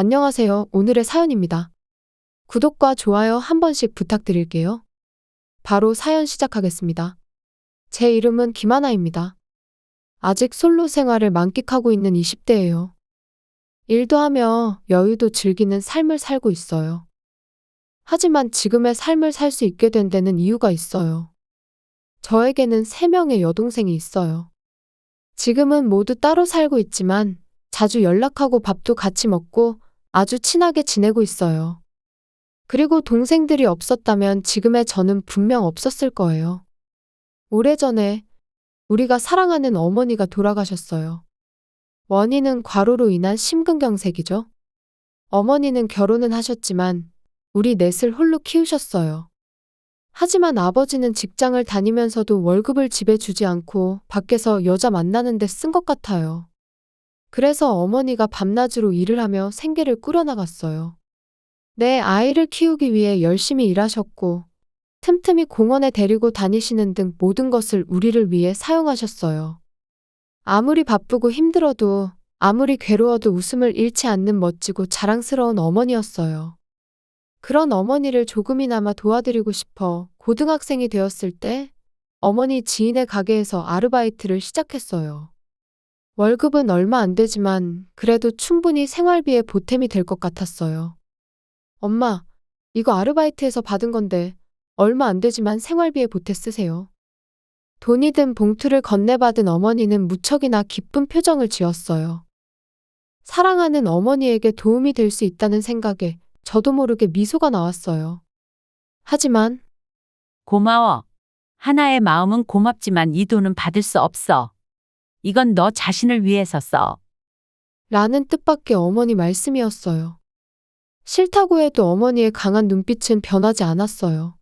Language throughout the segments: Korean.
안녕하세요. 오늘의 사연입니다. 구독과 좋아요 한 번씩 부탁드릴게요. 바로 사연 시작하겠습니다. 제 이름은 김하나입니다. 아직 솔로 생활을 만끽하고 있는 20대예요. 일도 하며 여유도 즐기는 삶을 살고 있어요. 하지만 지금의 삶을 살 수 있게 된 데는 이유가 있어요. 저에게는 3명의 여동생이 있어요. 지금은 모두 따로 살고 있지만 자주 연락하고 밥도 같이 먹고 아주 친하게 지내고 있어요. 그리고 동생들이 없었다면 지금의 저는 분명 없었을 거예요. 오래전에 우리가 사랑하는 어머니가 돌아가셨어요. 원인은 과로로 인한 심근경색이죠. 어머니는 결혼은 하셨지만 우리 넷을 홀로 키우셨어요. 하지만 아버지는 직장을 다니면서도 월급을 집에 주지 않고 밖에서 여자 만나는 데 쓴 것 같아요. 그래서 어머니가 밤낮으로 일을 하며 생계를 꾸려나갔어요. 내 아이를 키우기 위해 열심히 일하셨고 틈틈이 공원에 데리고 다니시는 등 모든 것을 우리를 위해 사용하셨어요. 아무리 바쁘고 힘들어도 아무리 괴로워도 웃음을 잃지 않는 멋지고 자랑스러운 어머니였어요. 그런 어머니를 조금이나마 도와드리고 싶어 고등학생이 되었을 때 어머니 지인의 가게에서 아르바이트를 시작했어요. 월급은 얼마 안 되지만 그래도 충분히 생활비에 보탬이 될 것 같았어요. 엄마, 이거 아르바이트에서 받은 건데 얼마 안 되지만 생활비에 보태 쓰세요. 돈이 든 봉투를 건네받은 어머니는 무척이나 기쁜 표정을 지었어요. 사랑하는 어머니에게 도움이 될 수 있다는 생각에 저도 모르게 미소가 나왔어요. 하지만 고마워. 하나의 마음은 고맙지만 이 돈은 받을 수 없어. 이건 너 자신을 위해서 써. 라는 뜻밖의 어머니 말씀이었어요. 싫다고 해도 어머니의 강한 눈빛은 변하지 않았어요.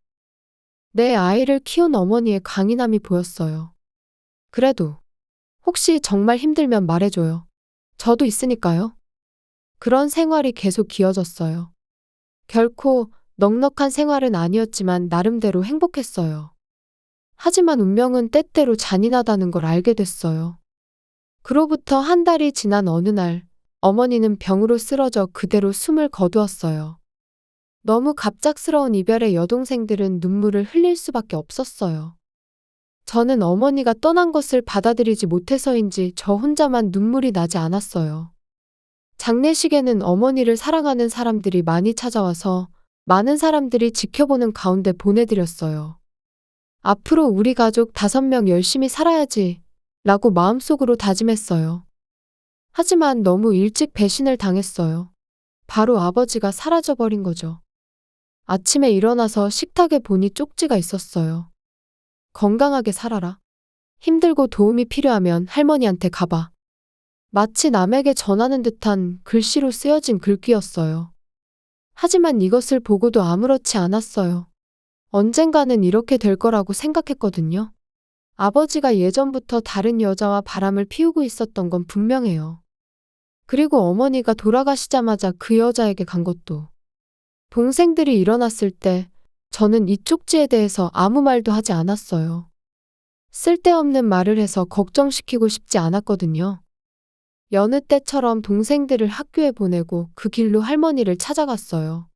내 아이를 키운 어머니의 강인함이 보였어요. 그래도 혹시 정말 힘들면 말해줘요. 저도 있으니까요. 그런 생활이 계속 이어졌어요. 결코 넉넉한 생활은 아니었지만 나름대로 행복했어요. 하지만 운명은 때때로 잔인하다는 걸 알게 됐어요. 그로부터 한 달이 지난 어느 날 어머니는 병으로 쓰러져 그대로 숨을 거두었어요. 너무 갑작스러운 이별에 여동생들은 눈물을 흘릴 수밖에 없었어요. 저는 어머니가 떠난 것을 받아들이지 못해서인지 저 혼자만 눈물이 나지 않았어요. 장례식에는 어머니를 사랑하는 사람들이 많이 찾아와서 많은 사람들이 지켜보는 가운데 보내드렸어요. 앞으로 우리 가족 5명 열심히 살아야지 라고 마음속으로 다짐했어요. 하지만 너무 일찍 배신을 당했어요. 바로 아버지가 사라져버린 거죠. 아침에 일어나서 식탁에 보니 쪽지가 있었어요. 건강하게 살아라. 힘들고 도움이 필요하면 할머니한테 가봐. 마치 남에게 전하는 듯한 글씨로 쓰여진 글귀였어요. 하지만 이것을 보고도 아무렇지 않았어요. 언젠가는 이렇게 될 거라고 생각했거든요. 아버지가 예전부터 다른 여자와 바람을 피우고 있었던 건 분명해요. 그리고 어머니가 돌아가시자마자 그 여자에게 간 것도. 동생들이 일어났을 때 저는 이 쪽지에 대해서 아무 말도 하지 않았어요. 쓸데없는 말을 해서 걱정시키고 싶지 않았거든요. 여느 때처럼 동생들을 학교에 보내고 그 길로 할머니를 찾아갔어요.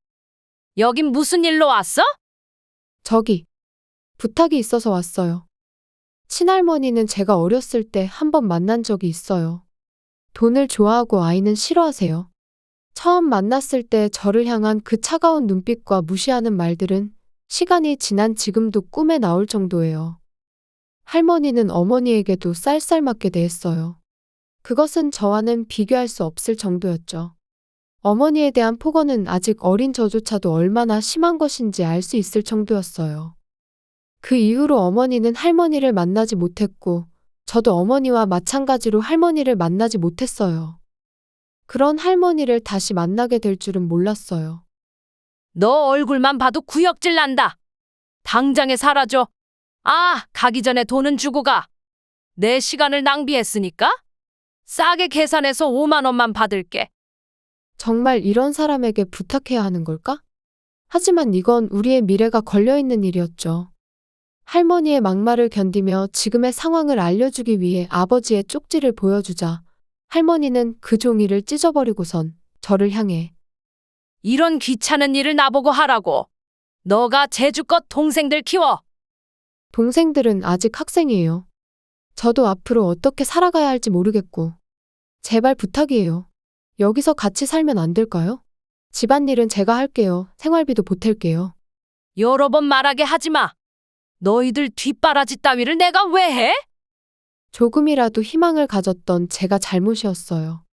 여긴 무슨 일로 왔어? 저기, 부탁이 있어서 왔어요. 친할머니는 제가 어렸을 때 한 번 만난 적이 있어요. 돈을 좋아하고 아이는 싫어하세요. 처음 만났을 때 저를 향한 그 차가운 눈빛과 무시하는 말들은 시간이 지난 지금도 꿈에 나올 정도예요. 할머니는 어머니에게도 쌀쌀맞게 대했어요. 그것은 저와는 비교할 수 없을 정도였죠. 어머니에 대한 폭언은 아직 어린 저조차도 얼마나 심한 것인지 알 수 있을 정도였어요. 그 이후로 어머니는 할머니를 만나지 못했고 저도 어머니와 마찬가지로 할머니를 만나지 못했어요. 그런 할머니를 다시 만나게 될 줄은 몰랐어요. 너 얼굴만 봐도 구역질 난다. 당장에 사라져. 아, 가기 전에 돈은 주고 가. 내 시간을 낭비했으니까 싸게 계산해서 5만 원만 받을게. 정말 이런 사람에게 부탁해야 하는 걸까? 하지만 이건 우리의 미래가 걸려있는 일이었죠. 할머니의 막말을 견디며 지금의 상황을 알려주기 위해 아버지의 쪽지를 보여주자 할머니는 그 종이를 찢어버리고선 저를 향해. 이런 귀찮은 일을 나보고 하라고. 너가 제주껏 동생들 키워. 동생들은 아직 학생이에요. 저도 앞으로 어떻게 살아가야 할지 모르겠고. 제발 부탁이에요. 여기서 같이 살면 안 될까요? 집안일은 제가 할게요. 생활비도 보탤게요. 여러 번 말하게 하지 마. 너희들 뒷바라지 따위를 내가 왜 해? 조금이라도 희망을 가졌던 제가 잘못이었어요.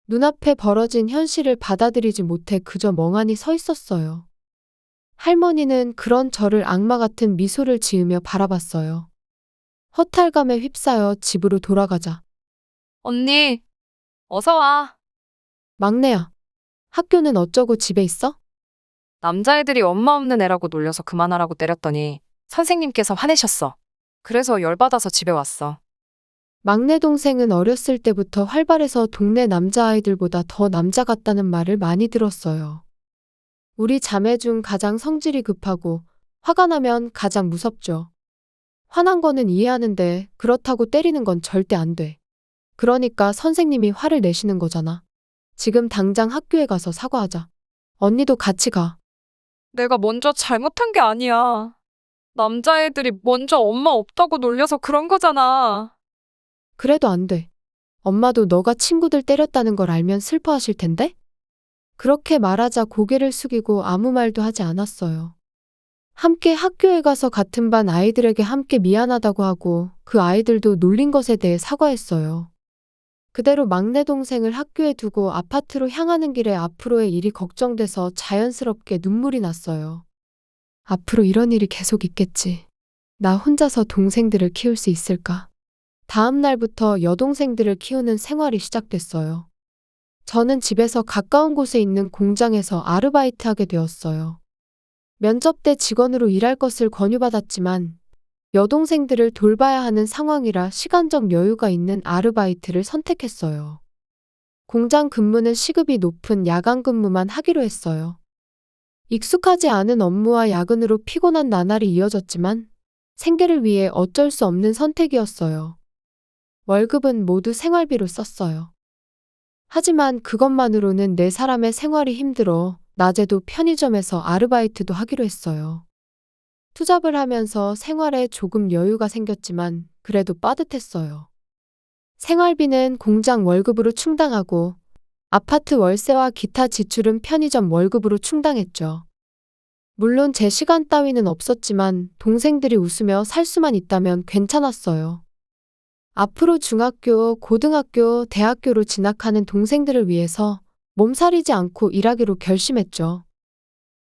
눈앞에 벌어진 현실을 받아들이지 못해 그저 멍하니 서 있었어요. 할머니는 그런 저를 악마 같은 미소를 지으며 바라봤어요. 허탈감에 휩싸여 집으로 돌아가자. 언니, 어서 와. 막내야, 학교는 어쩌고 집에 있어? 남자애들이 엄마 없는 애라고 놀려서 그만하라고 때렸더니 선생님께서 화내셨어. 그래서 열받아서 집에 왔어. 막내 동생은 어렸을 때부터 활발해서 동네 남자아이들보다 더 남자 같다는 말을 많이 들었어요. 우리 자매 중 가장 성질이 급하고 화가 나면 가장 무섭죠. 화난 거는 이해하는데 그렇다고 때리는 건 절대 안 돼. 그러니까 선생님이 화를 내시는 거잖아. 지금 당장 학교에 가서 사과하자. 언니도 같이 가. 내가 먼저 잘못한 게 아니야. 남자애들이 먼저 엄마 없다고 놀려서 그런 거잖아. 그래도 안 돼. 엄마도 너가 친구들 때렸다는 걸 알면 슬퍼하실 텐데? 그렇게 말하자 고개를 숙이고 아무 말도 하지 않았어요. 함께 학교에 가서 같은 반 아이들에게 함께 미안하다고 하고 그 아이들도 놀린 것에 대해 사과했어요. 그대로 막내 동생을 학교에 두고 아파트로 향하는 길에 앞으로의 일이 걱정돼서 자연스럽게 눈물이 났어요. 앞으로 이런 일이 계속 있겠지. 나 혼자서 동생들을 키울 수 있을까? 다음 날부터 여동생들을 키우는 생활이 시작됐어요. 저는 집에서 가까운 곳에 있는 공장에서 아르바이트하게 되었어요. 면접 때 직원으로 일할 것을 권유받았지만 여동생들을 돌봐야 하는 상황이라 시간적 여유가 있는 아르바이트를 선택했어요. 공장 근무는 시급이 높은 야간 근무만 하기로 했어요. 익숙하지 않은 업무와 야근으로 피곤한 나날이 이어졌지만 생계를 위해 어쩔 수 없는 선택이었어요. 월급은 모두 생활비로 썼어요. 하지만 그것만으로는 네 사람의 생활이 힘들어 낮에도 편의점에서 아르바이트도 하기로 했어요. 투잡을 하면서 생활에 조금 여유가 생겼지만 그래도 빠듯했어요. 생활비는 공장 월급으로 충당하고 아파트 월세와 기타 지출은 편의점 월급으로 충당했죠. 물론 제 시간 따위는 없었지만 동생들이 웃으며 살 수만 있다면 괜찮았어요. 앞으로 중학교, 고등학교, 대학교로 진학하는 동생들을 위해서 몸살이지 않고 일하기로 결심했죠.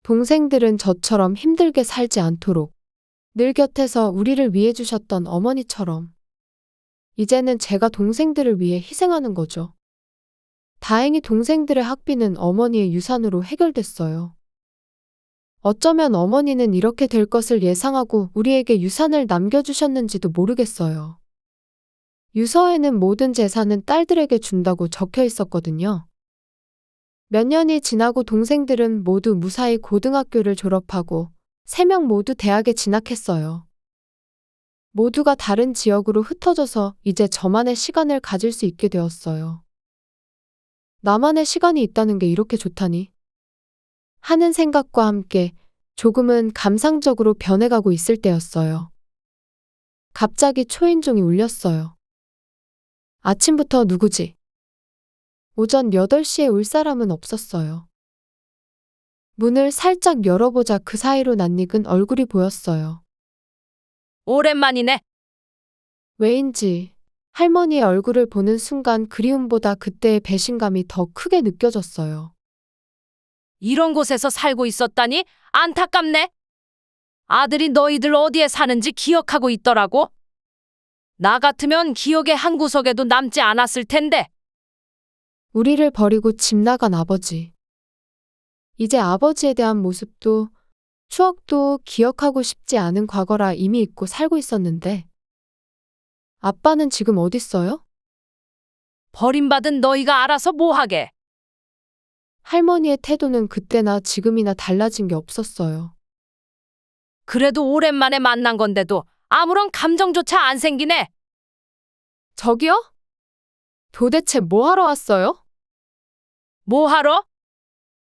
동생들은 저처럼 힘들게 살지 않도록 늘 곁에서 우리를 위해 주셨던 어머니처럼 이제는 제가 동생들을 위해 희생하는 거죠. 다행히 동생들의 학비는 어머니의 유산으로 해결됐어요. 어쩌면 어머니는 이렇게 될 것을 예상하고 우리에게 유산을 남겨주셨는지도 모르겠어요. 유서에는 모든 재산은 딸들에게 준다고 적혀 있었거든요. 몇 년이 지나고 동생들은 모두 무사히 고등학교를 졸업하고 3명 모두 대학에 진학했어요. 모두가 다른 지역으로 흩어져서 이제 저만의 시간을 가질 수 있게 되었어요. 나만의 시간이 있다는 게 이렇게 좋다니. 하는 생각과 함께 조금은 감상적으로 변해가고 있을 때였어요. 갑자기 초인종이 울렸어요. 아침부터 누구지? 오전 8시에 올 사람은 없었어요. 문을 살짝 열어보자 그 사이로 낯익은 얼굴이 보였어요. 오랜만이네. 왜인지 할머니의 얼굴을 보는 순간 그리움보다 그때의 배신감이 더 크게 느껴졌어요. 이런 곳에서 살고 있었다니 안타깝네. 아들이 너희들 어디에 사는지 기억하고 있더라고. 나 같으면 기억의 한 구석에도 남지 않았을 텐데. 우리를 버리고 집 나간 아버지. 이제 아버지에 대한 모습도 추억도 기억하고 싶지 않은 과거라 이미 잊고 살고 있었는데 아빠는 지금 어딨어요? 버림받은 너희가 알아서 뭐하게. 할머니의 태도는 그때나 지금이나 달라진 게 없었어요. 그래도 오랜만에 만난 건데도 아무런 감정조차 안 생기네. 저기요? 도대체 뭐 하러 왔어요? 뭐하러?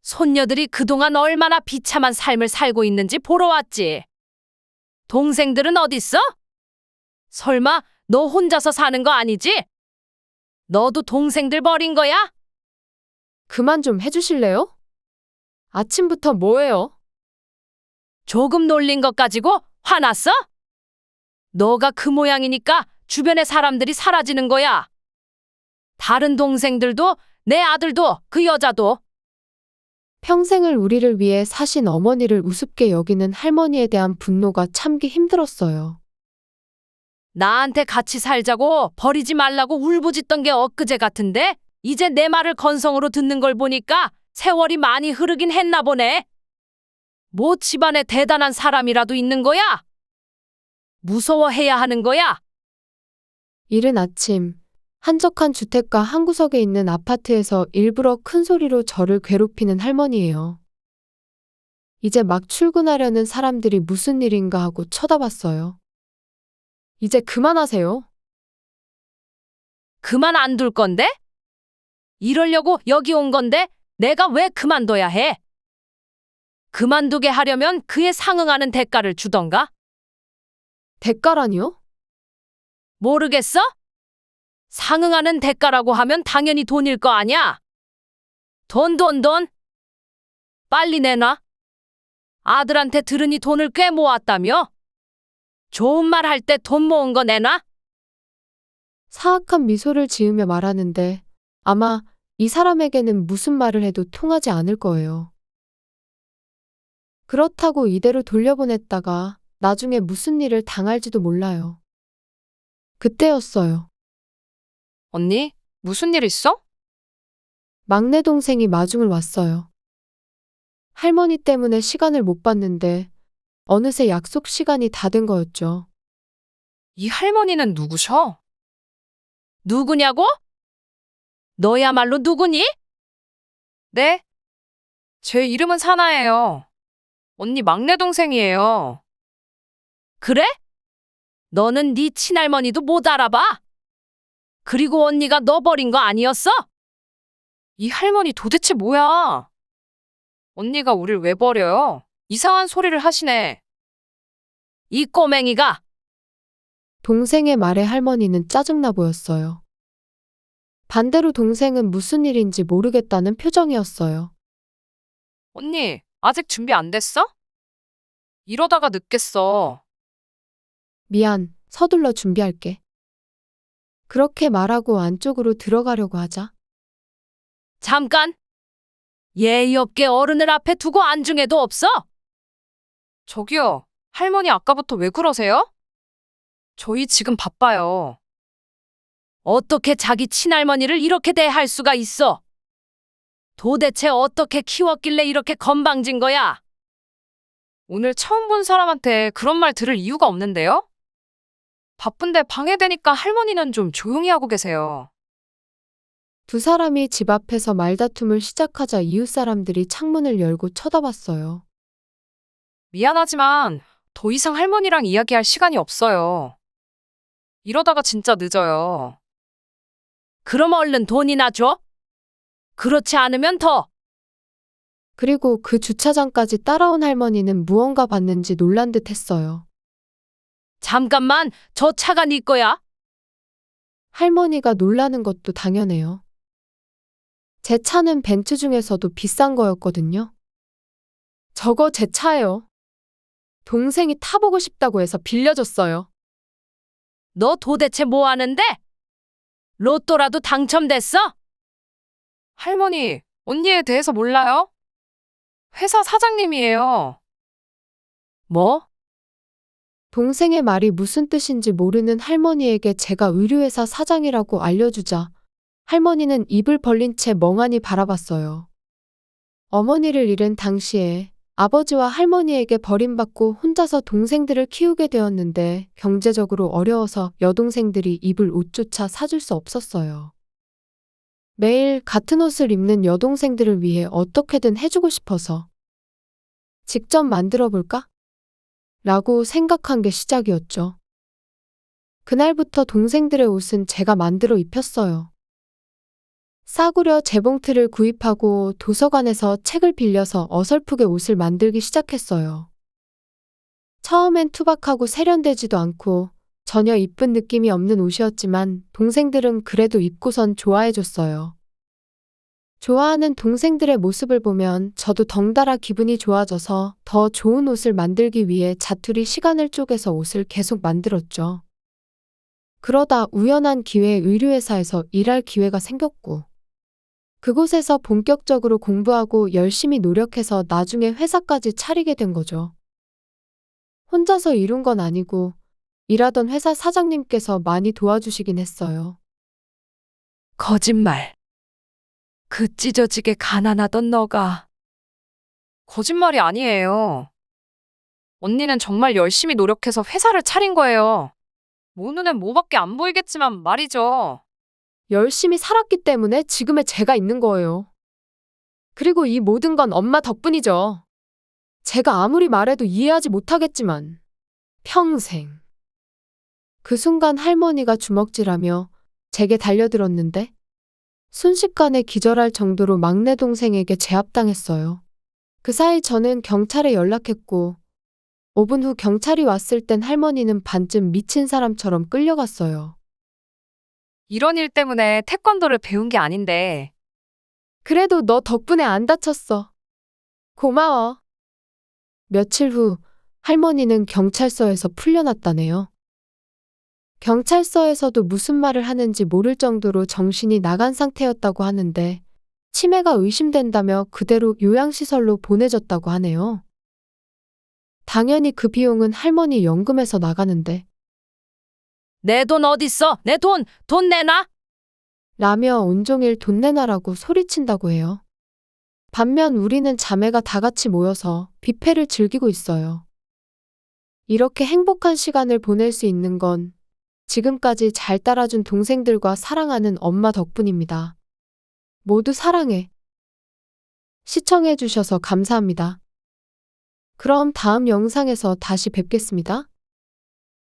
손녀들이 그동안 얼마나 비참한 삶을 살고 있는지 보러 왔지. 동생들은 어딨어? 설마 너 혼자서 사는 거 아니지? 너도 동생들 버린 거야? 그만 좀 해주실래요? 아침부터 뭐예요? 조금 놀린 것 가지고 화났어? 너가 그 모양이니까 주변의 사람들이 사라지는 거야. 다른 동생들도 내 아들도 그 여자도. 평생을 우리를 위해 사신 어머니를 우습게 여기는 할머니에 대한 분노가 참기 힘들었어요. 나한테 같이 살자고 버리지 말라고 울부짖던 게 엊그제 같은데 이제 내 말을 건성으로 듣는 걸 보니까 세월이 많이 흐르긴 했나 보네. 뭐 집안에 대단한 사람이라도 있는 거야? 무서워해야 하는 거야? 이른 아침, 한적한 주택가 한 구석에 있는 아파트에서 일부러 큰 소리로 저를 괴롭히는 할머니예요. 이제 막 출근하려는 사람들이 무슨 일인가 하고 쳐다봤어요. 이제 그만하세요. 그만 안 둘 건데? 이러려고 여기 온 건데 내가 왜 그만둬야 해? 그만두게 하려면 그에 상응하는 대가를 주던가? 대가라니요? 모르겠어? 상응하는 대가라고 하면 당연히 돈일 거 아냐? 돈. 빨리 내놔. 아들한테 들으니 돈을 꽤 모았다며? 좋은 말 할 때 돈 모은 거 내놔? 사악한 미소를 지으며 말하는데 아마 이 사람에게는 무슨 말을 해도 통하지 않을 거예요. 그렇다고 이대로 돌려보냈다가 나중에 무슨 일을 당할지도 몰라요. 그때였어요. 언니, 무슨 일 있어? 막내 동생이 마중을 왔어요. 할머니 때문에 시간을 못 봤는데 어느새 약속 시간이 다 된 거였죠. 이 할머니는 누구셔? 누구냐고? 너야말로 누구니? 네? 제 이름은 사나예요. 언니 막내 동생이에요. 그래? 너는 네 친할머니도 못 알아봐? 그리고 언니가 너 버린 거 아니었어? 이 할머니 도대체 뭐야? 언니가 우릴 왜 버려요? 이상한 소리를 하시네. 이 꼬맹이가. 동생의 말에 할머니는 짜증나 보였어요. 반대로 동생은 무슨 일인지 모르겠다는 표정이었어요. 언니, 아직 준비 안 됐어? 이러다가 늦겠어. 미안, 서둘러 준비할게. 그렇게 말하고 안쪽으로 들어가려고 하자 잠깐. 예의 없게 어른을 앞에 두고 안중에도 없어? 저기요, 할머니 아까부터 왜 그러세요? 저희 지금 바빠요. 어떻게 자기 친할머니를 이렇게 대할 수가 있어? 도대체 어떻게 키웠길래 이렇게 건방진 거야? 오늘 처음 본 사람한테 그런 말 들을 이유가 없는데요? 바쁜데 방해되니까 할머니는 좀 조용히 하고 계세요. 두 사람이 집 앞에서 말다툼을 시작하자 이웃 사람들이 창문을 열고 쳐다봤어요. 미안하지만 더 이상 할머니랑 이야기할 시간이 없어요. 이러다가 진짜 늦어요. 그럼 얼른 돈이나 줘. 그렇지 않으면 더. 그리고 그 주차장까지 따라온 할머니는 무언가 봤는지 놀란 듯 했어요. 잠깐만, 저 차가 네 거야? 할머니가 놀라는 것도 당연해요. 제 차는 벤츠 중에서도 비싼 거였거든요. 저거 제 차예요. 동생이 타보고 싶다고 해서 빌려줬어요. 너 도대체 뭐 하는데? 로또라도 당첨됐어? 할머니, 언니에 대해서 몰라요? 회사 사장님이에요. 뭐? 동생의 말이 무슨 뜻인지 모르는 할머니에게 제가 의류회사 사장이라고 알려주자 할머니는 입을 벌린 채 멍하니 바라봤어요. 어머니를 잃은 당시에 아버지와 할머니에게 버림받고 혼자서 동생들을 키우게 되었는데 경제적으로 어려워서 여동생들이 입을 옷조차 사줄 수 없었어요. 매일 같은 옷을 입는 여동생들을 위해 어떻게든 해주고 싶어서 직접 만들어 볼까? 라고 생각한 게 시작이었죠. 그날부터 동생들의 옷은 제가 만들어 입혔어요. 싸구려 재봉틀을 구입하고 도서관에서 책을 빌려서 어설프게 옷을 만들기 시작했어요. 처음엔 투박하고 세련되지도 않고 전혀 이쁜 느낌이 없는 옷이었지만 동생들은 그래도 입고선 좋아해줬어요. 좋아하는 동생들의 모습을 보면 저도 덩달아 기분이 좋아져서 더 좋은 옷을 만들기 위해 자투리 시간을 쪼개서 옷을 계속 만들었죠. 그러다 우연한 기회에 의류회사에서 일할 기회가 생겼고, 그곳에서 본격적으로 공부하고 열심히 노력해서 나중에 회사까지 차리게 된 거죠. 혼자서 이룬 건 아니고, 일하던 회사 사장님께서 많이 도와주시긴 했어요. 거짓말. 그 찢어지게 가난하던 너가 거짓말이 아니에요. 언니는 정말 열심히 노력해서 회사를 차린 거예요. 모 눈엔 뭐밖에 안 보이겠지만 말이죠. 열심히 살았기 때문에 지금의 제가 있는 거예요. 그리고 이 모든 건 엄마 덕분이죠. 제가 아무리 말해도 이해하지 못하겠지만 평생. 그 순간 할머니가 주먹질하며 제게 달려들었는데 순식간에 기절할 정도로 막내 동생에게 제압당했어요. 그 사이 저는 경찰에 연락했고 5분 후 경찰이 왔을 땐 할머니는 반쯤 미친 사람처럼 끌려갔어요. 이런 일 때문에 태권도를 배운 게 아닌데 그래도 너 덕분에 안 다쳤어. 고마워. 며칠 후 할머니는 경찰서에서 풀려났다네요. 경찰서에서도 무슨 말을 하는지 모를 정도로 정신이 나간 상태였다고 하는데 치매가 의심된다며 그대로 요양시설로 보내졌다고 하네요. 당연히 그 비용은 할머니 연금에서 나가는데 내 돈 어딨어? 내 돈 내놔. 라며 온종일 돈 내놔라고 소리친다고 해요. 반면 우리는 자매가 다 같이 모여서 뷔페를 즐기고 있어요. 이렇게 행복한 시간을 보낼 수 있는 건 지금까지 잘 따라준 동생들과 사랑하는 엄마 덕분입니다. 모두 사랑해. 시청해주셔서 감사합니다. 그럼 다음 영상에서 다시 뵙겠습니다.